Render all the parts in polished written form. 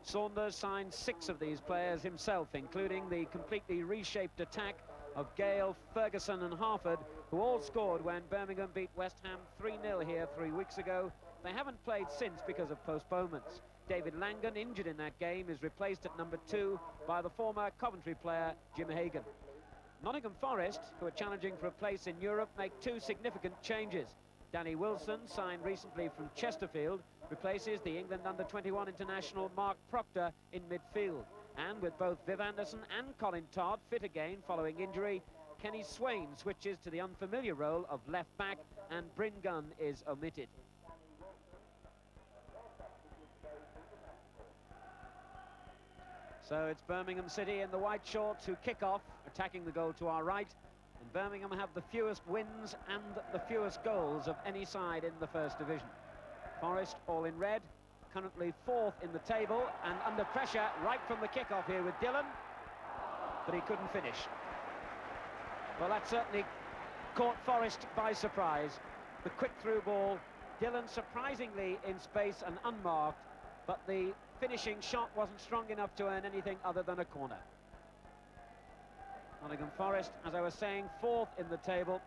Saunders signed 6 of these players himself, including the completely reshaped attack of Gale, Ferguson and Harford, who all scored when Birmingham beat West Ham 3-0 here 3 weeks ago. They haven't played since because of postponements. David Langan, injured in that game, is replaced at number 2 by the former Coventry player Jim Hagan. Nottingham Forest, who are challenging for a place in Europe, make 2 significant changes. Danny Wilson, signed recently from Chesterfield, replaces the England under-21 international Mark Proctor in midfield. And with both Viv Anderson and Colin Todd fit again following injury, Kenny Swain switches to the unfamiliar role of left-back and Bryn Gunn is omitted. So it's Birmingham City in the white shorts who kick off, attacking the goal to our right. And Birmingham have the fewest wins and the fewest goals of any side in the First Division. Forest all in red, currently 4th in the table and under pressure right from the kick-off here with Dillon, but he couldn't finish. Well, that certainly caught Forest by surprise. The quick through ball, Dillon surprisingly in space and unmarked, but the finishing shot wasn't strong enough to earn anything other than a corner. Nottingham Forest, as I was saying, 4th in the table,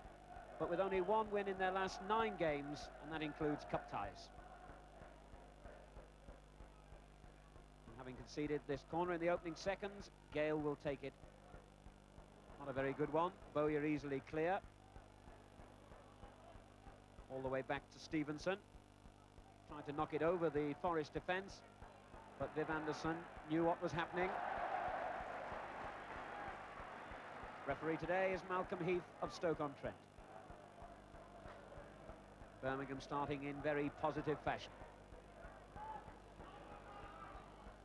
but with only 1 win in their last 9 games, and that includes cup ties. And having conceded this corner in the opening seconds, Gale will take it. Not a very good one. Bowyer easily clear. All the way back to Stevenson. Tried to knock it over the Forest defence, but Viv Anderson knew what was happening. Referee today is Malcolm Heath of Stoke-on-Trent. Birmingham starting in very positive fashion.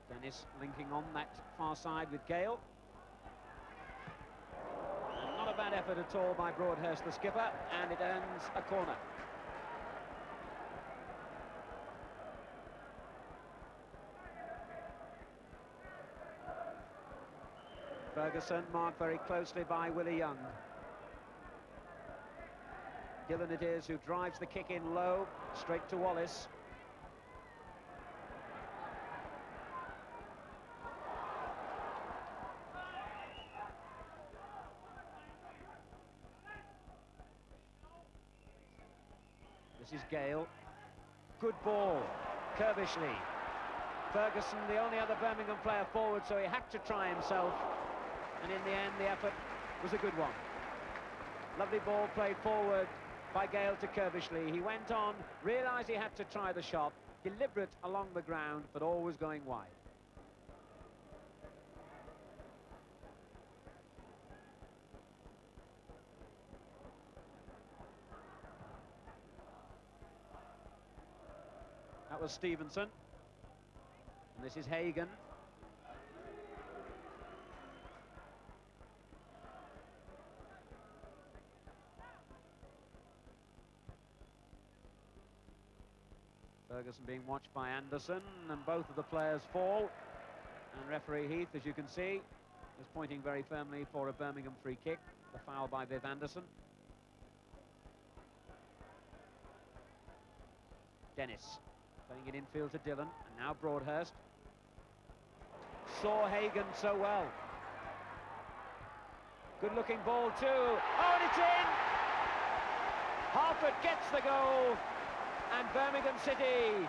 Dennis linking on that far side with Gale. And not a bad effort at all by Broadhurst, the skipper, and it earns a corner. Ferguson marked very closely by Willie Young. Dillon it is who drives the kick in low, straight to Wallace. This is Gale. Good ball. Kerbishley. Ferguson, the only other Birmingham player forward, so he had to try himself. And in the end, the effort was a good one. Lovely ball played forward by Gale to Kerbishley. He went on, realised he had to try the shot, deliberate along the ground, but always going wide. That was Stevenson. And this is Hagan. Ferguson being watched by Anderson, and both of the players fall. And referee Heath, as you can see, is pointing very firmly for a Birmingham free kick. The foul by Viv Anderson. Dennis playing it infield to Dillon, and now Broadhurst. Saw Hagan so well. Good looking ball too. Oh, and it's in! Harford gets the goal. And Birmingham City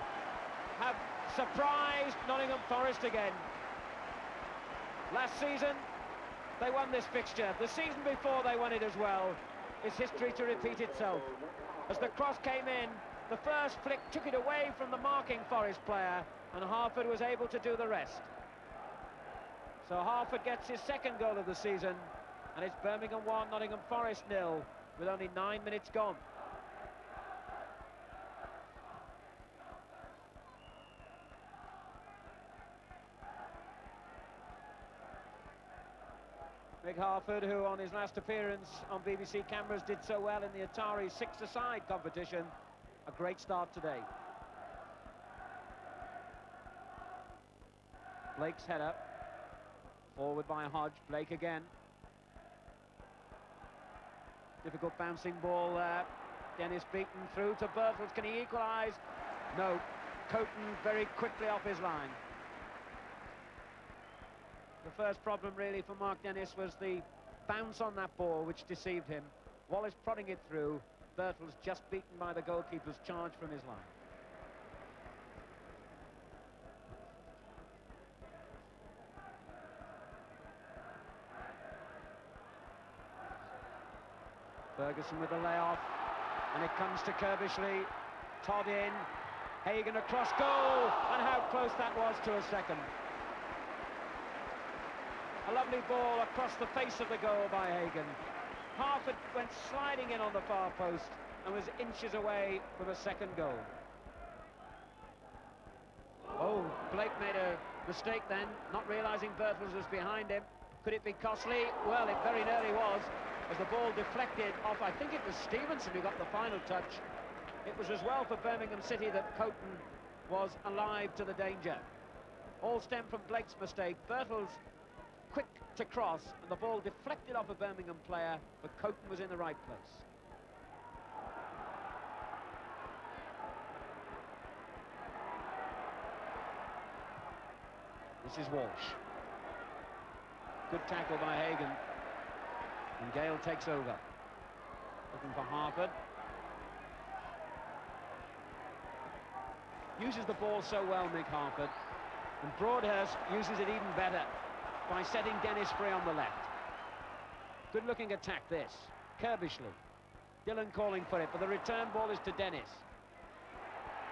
have surprised Nottingham Forest again. Last season, they won this fixture. The season before, they won it as well. It's history to repeat itself. As the cross came in, the first flick took it away from the marking Forest player, and Harford was able to do the rest. So Harford gets his second goal of the season, and it's Birmingham 1, Nottingham Forest 0, with only 9 minutes gone. Mick Harford, who on his last appearance on BBC cameras did so well in the Atari 6-a-side competition. A great start today. Blake's header. Forward by Hodge. Blake again. Difficult bouncing ball there. Dennis beaten through to Birtles. Can he equalise? No. Coton very quickly off his line. The first problem really for Mark Dennis was the bounce on that ball, which deceived him. Wallace prodding it through. Birtles just beaten by the goalkeeper's charge from his line. Ferguson with the layoff, and it comes to Kirbishley. Todd in, Hagen across goal, and how close that was to a second. A lovely ball across the face of the goal by Hagen. Harford went sliding in on the far post and was inches away from a second goal. Oh, Blake made a mistake then, not realising Birtles was behind him. Could it be costly? Well, it very nearly was, as the ball deflected off, I think it was Stevenson who got the final touch. It was as well for Birmingham City that Coton was alive to the danger. All stemmed from Blake's mistake. Birtles quick to cross, and the ball deflected off a Birmingham player, but Coton was in the right place. This is Walsh. Good tackle by Hagen. And Gale takes over. Looking for Harford. Uses the ball so well, Mick Harford. And Broadhurst uses it even better by setting Dennis free on the left. Good looking attack this. Kirbishley. Dillon calling for it, but the return ball is to Dennis.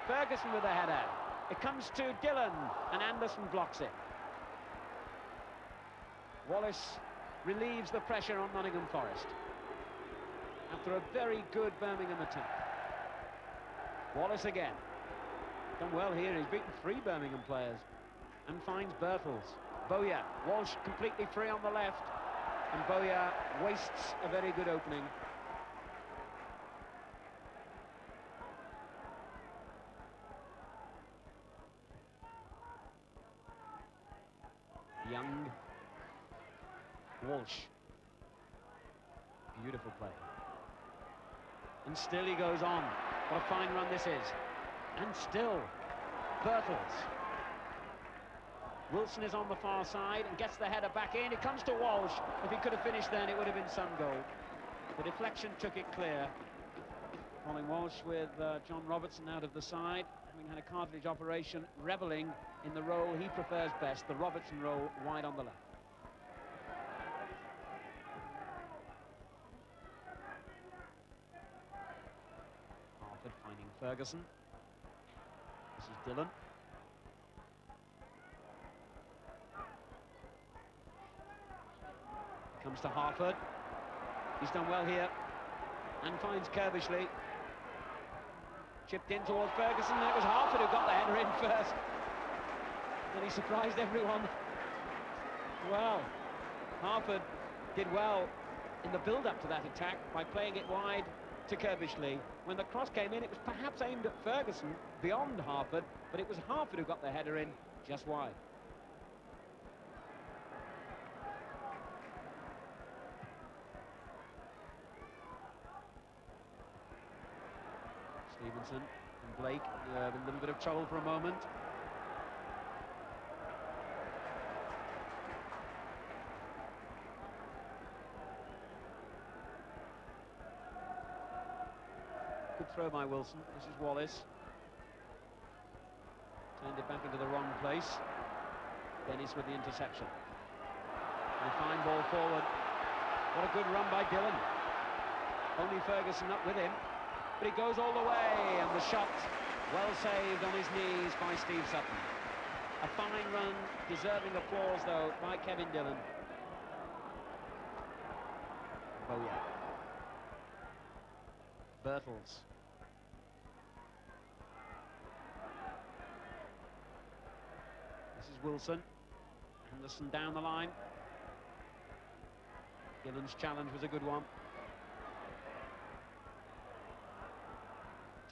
Ferguson with a header. It comes to Dillon, and Anderson blocks it. Wallace relieves the pressure on Nottingham Forest after a very good Birmingham attack. Wallace again. Done well here, he's beaten 3 Birmingham players and finds Birtles. Bowyer, Walsh completely free on the left, and Bowyer wastes a very good opening. Young. Walsh. Beautiful play. And still he goes on. What a fine run this is. And still, Birtles. Wilson is on the far side and gets the header back in. It comes to Walsh. If he could have finished then, it would have been some goal. The deflection took it clear. Colin Walsh with John Robertson out of the side, having had a cartilage operation, revelling in the role he prefers best, the Robertson role, wide on the left. Harford finding Ferguson. This is Dillon. Comes to Harford. He's done well here and finds Kirbishley. Chipped in towards Ferguson, and it was Harford who got the header in first. And he surprised everyone. Well, Harford did well in the build-up to that attack by playing it wide to Kirbishley. When the cross came in, it was perhaps aimed at Ferguson beyond Harford, but it was Harford who got the header in just wide. Stevenson and Blake in a little bit of trouble for a moment. Good throw by Wilson. This is Wallace. Turned it back into the wrong place. Dennis with the interception. And a fine ball forward. What a good run by Dillon. Only Ferguson up with him. But he goes all the way, and the shot well saved on his knees by Steve Sutton. A fine run, deserving applause though by Kevin Dillon. Bowyer. Birtles. This is Wilson. Anderson down the line. Dillon's challenge was a good one.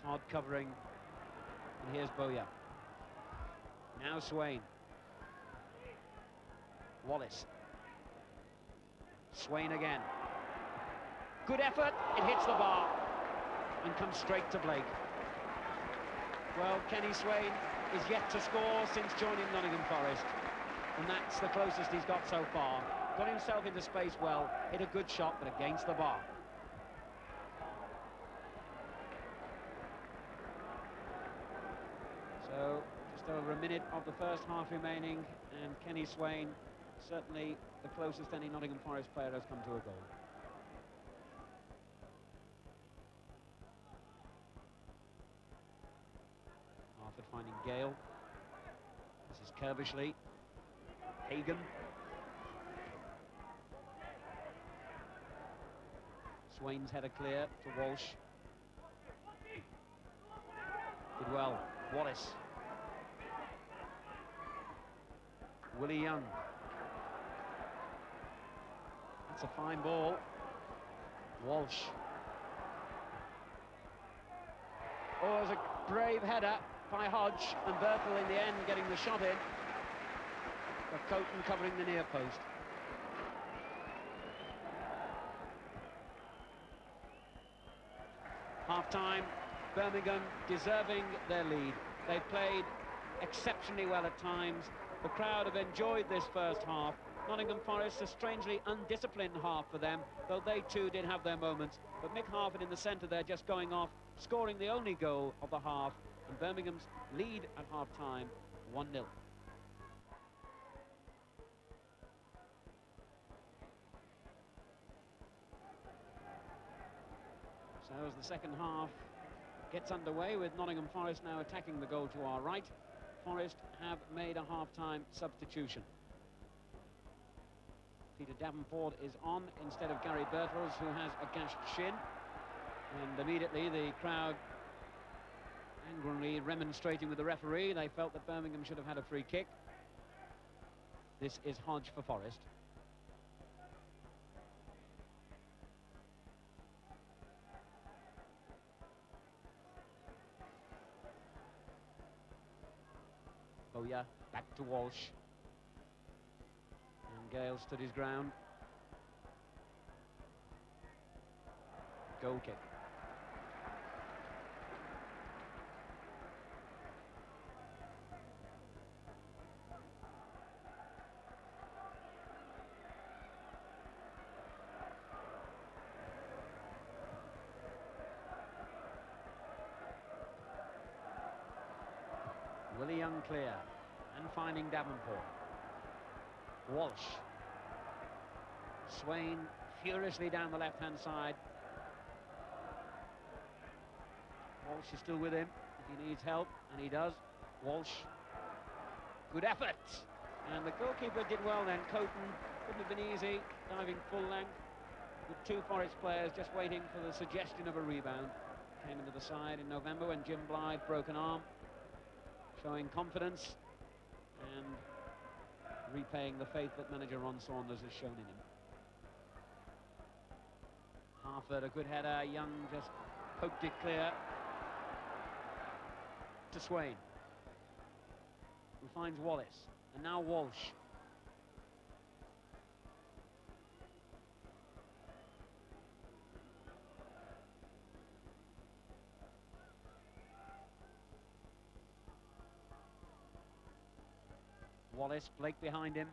Todd covering, and here's Bowyer. Now Swain. Wallace. Swain again. Good effort, it hits the bar and comes straight to Blake. Well, Kenny Swain is yet to score since joining Nottingham Forest. and that's the closest he's got so far. Got himself into space well, hit a good shot, but against the bar. So, just over a minute of the first half remaining, and Kenny Swain, certainly the closest any Nottingham Forest player has come to a goal. Harford finding Gale. This is Kerbishley. Hagan. Swain's header clear to Walsh. Did well. Wallace. Willie Young. That's a fine ball. Walsh. Oh, it was a brave header by Hodge, and Bertel in the end getting the shot in. But Coton covering the near post. Half-time, Birmingham deserving their lead. They've played exceptionally well at times. The crowd have enjoyed this first half. Nottingham Forest, a strangely undisciplined half for them, though they too did have their moments. But Mick Harford in the centre there just going off, scoring the only goal of the half, and Birmingham's lead at half-time, 1-0. So as the second half gets underway, with Nottingham Forest now attacking the goal to our right, Forest have made a half-time substitution. Peter Davenport is on instead of Gary Birtles, who has a gashed shin. And immediately the crowd angrily remonstrating with the referee. They felt that Birmingham should have had a free kick. This is Hodge for Forest. Bowyer back to Walsh. And Gale stood his ground. Goal kick. Willie Young clear, and finding Davenport. Walsh. Swain furiously down the left-hand side. Walsh is still with him if he needs help, and he does. Walsh. Good effort. And the goalkeeper did well then. Coton, couldn't have been easy, diving full length, with two Forest players just waiting for the suggestion of a rebound. Came into the side in November when Jim Blythe broke an arm, showing confidence and repaying the faith that manager Ron Saunders has shown in him. Harford, a good header. Young just poked it clear to Swain, who finds Wallace, and now Walsh. Wallace, Blake behind him.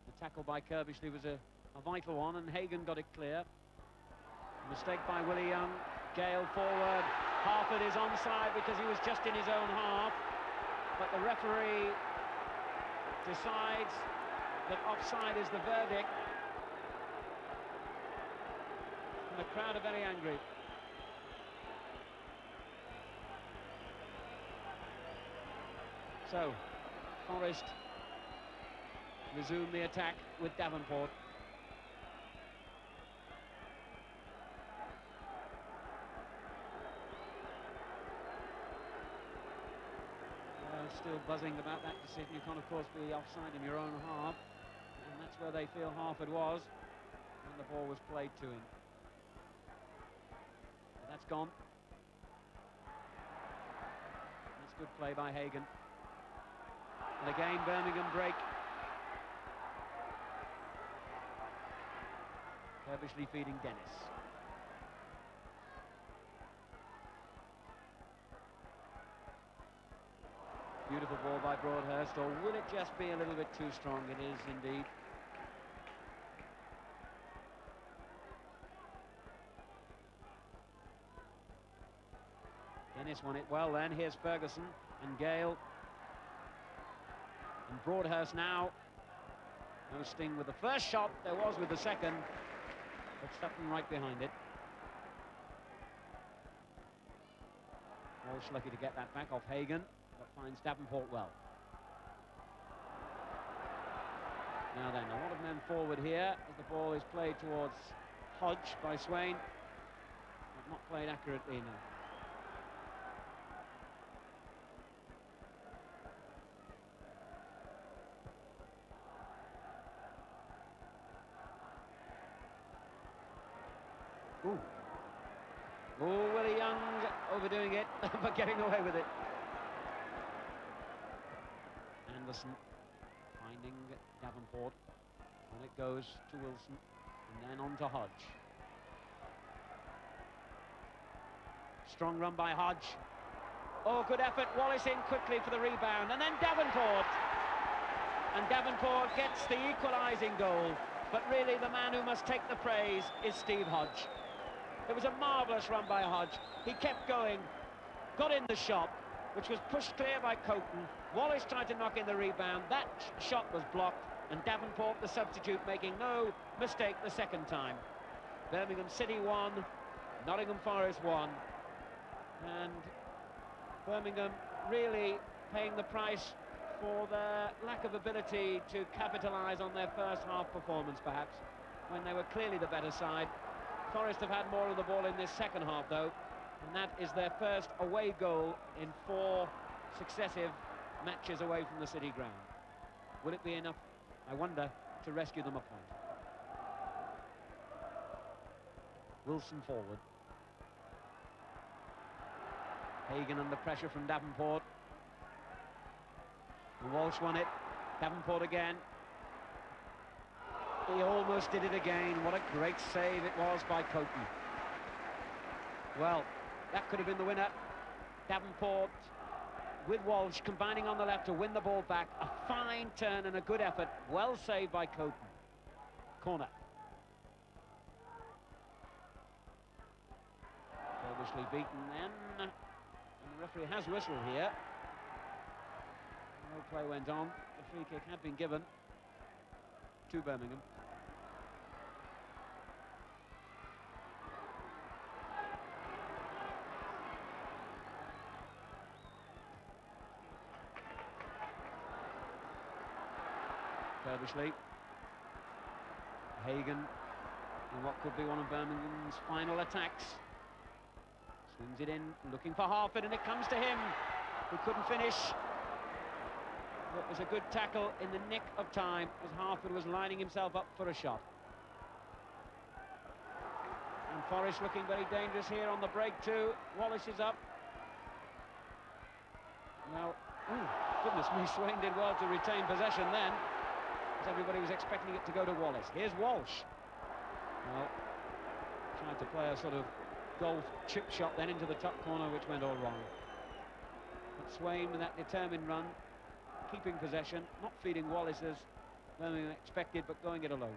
The tackle by Kerbishley was a vital one, and Hagan got it clear. Mistake by Willie Young. Gale forward. Harford is onside because he was just in his own half, but the referee decides that offside is the verdict, and the crowd are very angry. So, Forest resume the attack with Davenport. Still buzzing about that decision. You can't, of course, be offside in your own half, and that's where they feel Harford was, and the ball was played to him. But that's gone. That's good play by Hagan. And again, Birmingham break. Kerbishley feeding Dennis. Beautiful ball by Broadhurst, or will it just be a little bit too strong? It is indeed. Dennis won it well then. Here's Ferguson and Gale. And Broadhurst now. No sting with the first shot, there was with the second. But Sutton right behind it. Walsh lucky to get that back off Hagan, but finds Davenport well. Now then, a lot of men forward here as the ball is played towards Hodge by Swain. But not played accurately enough. Ooh. Oh, Willie Young overdoing it, but getting away with it. Anderson finding Davenport. And it goes to Wilson, and then on to Hodge. Strong run by Hodge. Oh, good effort. Wallace in quickly for the rebound, and then Davenport. And Davenport gets the equalising goal. But really, the man who must take the praise is Steve Hodge. It was a marvellous run by Hodge. He kept going, got in the shot, which was pushed clear by Coton. Wallace tried to knock in the rebound. That shot was blocked, and Davenport, the substitute, making no mistake the second time. Birmingham City won, Nottingham Forest won, and Birmingham really paying the price for their lack of ability to capitalise on their first half performance, perhaps, when they were clearly the better side. Forest have had more of the ball in this second half, though, and that is their first away goal in 4 successive matches away from the City ground. Will it be enough, I wonder, to rescue them a point? Wilson forward. Hagan under pressure from Davenport. And Walsh won it. Davenport again. He almost did it again. What a great save it was by Coton. Well, that could have been the winner. Davenport with Walsh combining on the left to win the ball back. A fine turn and a good effort. Well saved by Coton. Corner. Furbishly beaten then. And the referee has whistled here. No play went on. The free kick had been given to Birmingham. Furbishly. Hagan in what could be one of Birmingham's final attacks. Swings it in, looking for Harford, and it comes to him, who couldn't finish. It was a good tackle in the nick of time as Harford was lining himself up for a shot. And Forest looking very dangerous here on the break too. Wallace is up. Now, goodness me, Swain did well to retain possession then, as everybody was expecting it to go to Wallace. Here's Walsh. Well, tried to play a sort of golf chip shot then into the top corner, which went all wrong. But Swain with that determined run, keeping possession, not feeding Wallace as Birmingham expected, but going it alone.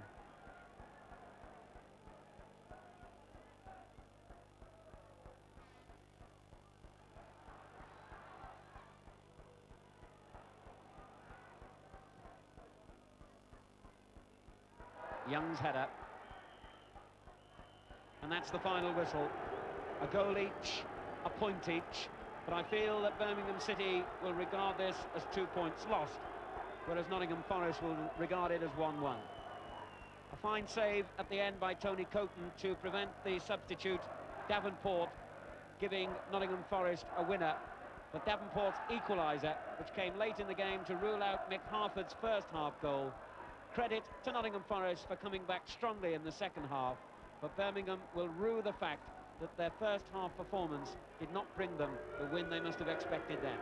Young's header. And that's the final whistle. A goal each, a point each. But I feel that Birmingham City will regard this as 2 points lost, whereas Nottingham Forest will regard it as 1-1. A fine save at the end by Tony Coton to prevent the substitute Davenport giving Nottingham Forest a winner. But Davenport's equaliser, which came late in the game to rule out Mick Harford's first half goal. Credit to Nottingham Forest for coming back strongly in the second half, but Birmingham will rue the fact that their first half performance did not bring them the win they must have expected then.